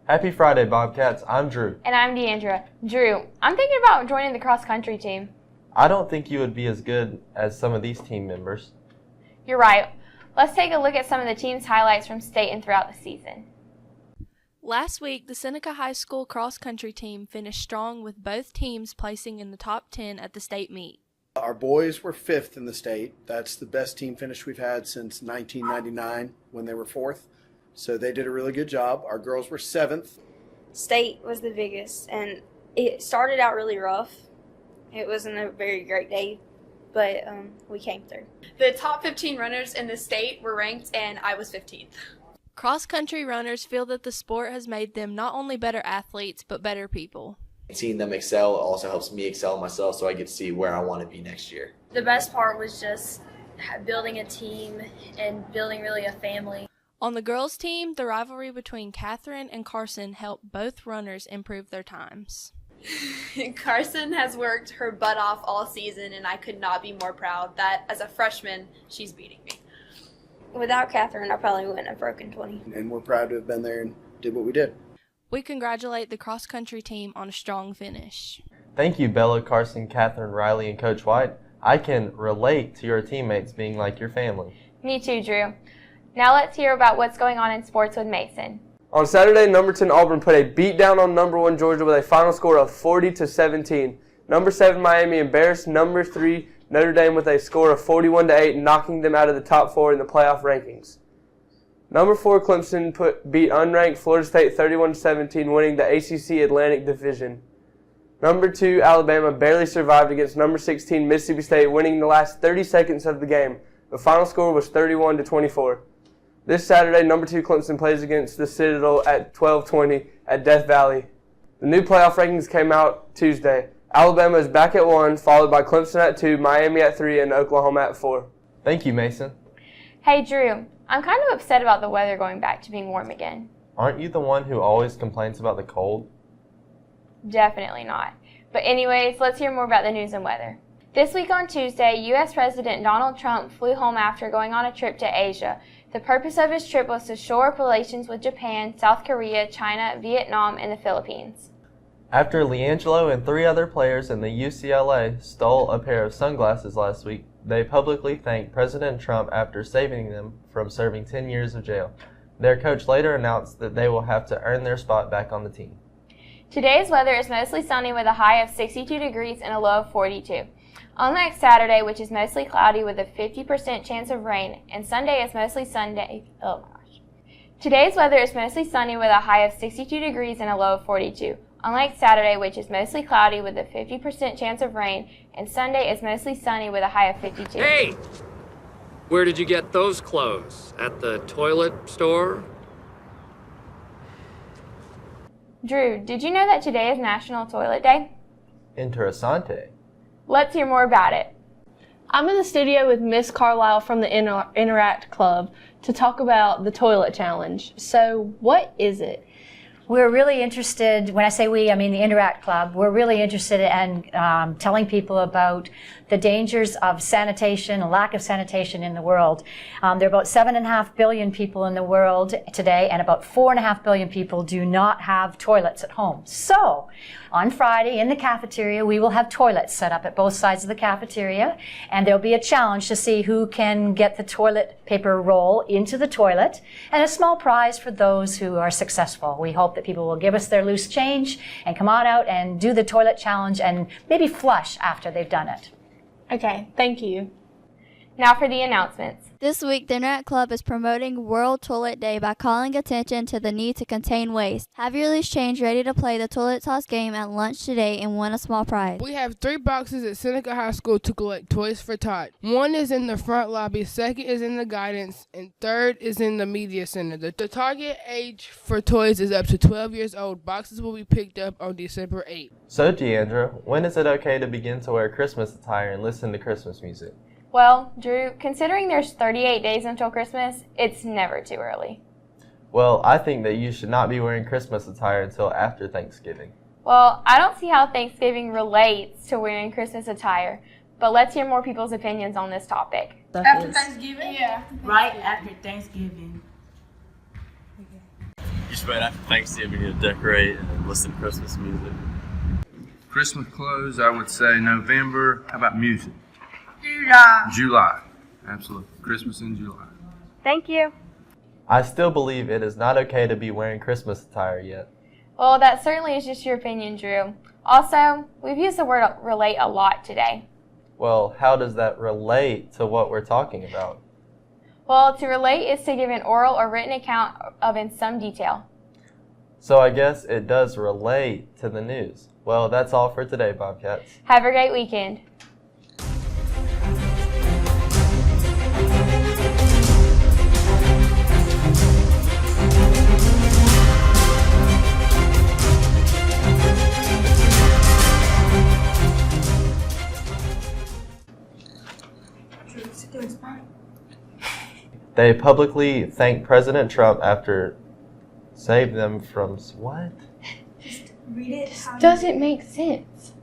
Happy Friday, Bobcats. I'm Drew. And I'm Deandra. Drew, I'm thinking about joining the cross-country team. I don't think you would be as good as some of these team members. You're right. Let's take a look at some of the team's highlights from state and throughout the season. Last week, the Seneca High School cross-country team finished strong with both teams placing in the top 10 at the state meet. Our boys were 5th in the state. That's the best team finish we've had since 1999 when they were 4th. So they did a really good job. Our girls were 7th. State was the biggest, and it started out really rough. It wasn't a very great day, but we came through. The top 15 runners in the state were ranked, and I was 15th. Cross-country runners feel that the sport has made them not only better athletes, but better people. Seeing them excel also helps me excel myself, so I get to see where I want to be next year. The best part was just building a team and building really a family. On the girls' team, the rivalry between Catherine and Carson helped both runners improve their times. Carson has worked her butt off all season, and I could not be more proud that as a freshman, she's beating me. Without Catherine, I probably wouldn't have broken 20. And we're proud to have been there and did what we did. We congratulate the cross-country team on a strong finish. Thank you, Bella, Carson, Catherine, Riley, and Coach White. I can relate to your teammates being like your family. Me too, Drew. Now let's hear about what's going on in sports with Mason. On Saturday, number 10 Auburn put a beat down on number 1 Georgia with a final score of 40-17. Number 7 Miami embarrassed number 3 Notre Dame with a score of 41-8, knocking them out of the top 4 in the playoff rankings. Number 4 Clemson beat unranked Florida State 31-17, winning the ACC Atlantic Division. Number 2 Alabama barely survived against number 16 Mississippi State, winning the last 30 seconds of the game. The final score was 31-24. This Saturday, number 2 Clemson plays against the Citadel at 12:20 at Death Valley. The new playoff rankings came out Tuesday. Alabama is back at 1, followed by Clemson at 2, Miami at 3, and Oklahoma at 4. Thank you, Mason. Hey, Drew, I'm kind of upset about the weather going back to being warm again. Aren't you the one who always complains about the cold? Definitely not. But anyways, let's hear more about the news and weather. This week on Tuesday, U.S. President Donald Trump flew home after going on a trip to Asia. The purpose of his trip was to shore up relations with Japan, South Korea, China, Vietnam, and the Philippines. After LiAngelo and 3 other players in the UCLA stole a pair of sunglasses last week, they publicly thanked President Trump after saving them from serving 10 years of jail. Their coach later announced that they will have to earn their spot back on the team. Today's weather is mostly sunny with a high of 62 degrees and a low of 42. Unlike Saturday, which is mostly cloudy with a 50% chance of rain, and Sunday is mostly Today's weather is mostly sunny with a high of 62 degrees and a low of 42. Unlike Saturday, which is mostly cloudy with a 50% chance of rain, and Sunday is mostly sunny with a high of 52. Hey! Where did you get those clothes? At the toilet store? Drew, did you know that today is National Toilet Day? Interessante. Let's hear more about it. I'm in the studio with Miss Carlisle from the Interact Club to talk about the toilet challenge. So what is it? We're really interested, when I say we, I mean the Interact Club, we're really interested in telling people about the dangers of sanitation, a lack of sanitation in the world. There are about 7.5 billion people in the world today, and about 4.5 billion people do not have toilets at home. So, on Friday in the cafeteria, we will have toilets set up at both sides of the cafeteria, and there'll be a challenge to see who can get the toilet paper roll into the toilet, and a small prize for those who are successful. We hope that people will give us their loose change and come on out and do the toilet challenge and maybe flush after they've done it. Okay, thank you. Now for the announcements. This week, the Internet Club is promoting World Toilet Day by calling attention to the need to contain waste. Have your loose change ready to play the toilet toss game at lunch today and win a small prize. We have 3 boxes at Seneca High School to collect Toys for Tot. 1 is in the front lobby, 2nd is in the guidance, and 3rd is in the media center. The target age for toys is up to 12 years old. Boxes will be picked up on December 8th. So, Deandra, when is it okay to begin to wear Christmas attire and listen to Christmas music? Well, Drew, considering there's 38 days until Christmas, it's never too early. Well, I think that you should not be wearing Christmas attire until after Thanksgiving. Well, I don't see how Thanksgiving relates to wearing Christmas attire, but let's hear more people's opinions on this topic. After Thanksgiving? Yeah. Right after Thanksgiving. You Right after Thanksgiving to decorate and listen to Christmas music. Christmas clothes, I would say November. How about music? July. Absolutely. Christmas in July. Thank you. I still believe it is not okay to be wearing Christmas attire yet. Well, that certainly is just your opinion, Drew. Also, we've used the word relate a lot today. Well, how does that relate to what we're talking about? Well, to relate is to give an oral or written account of in some detail. So I guess it does relate to the news. Well, that's all for today, Bobcats. Have a great weekend. They publicly thanked President Trump after saved them from what? Read it. Doesn't make sense.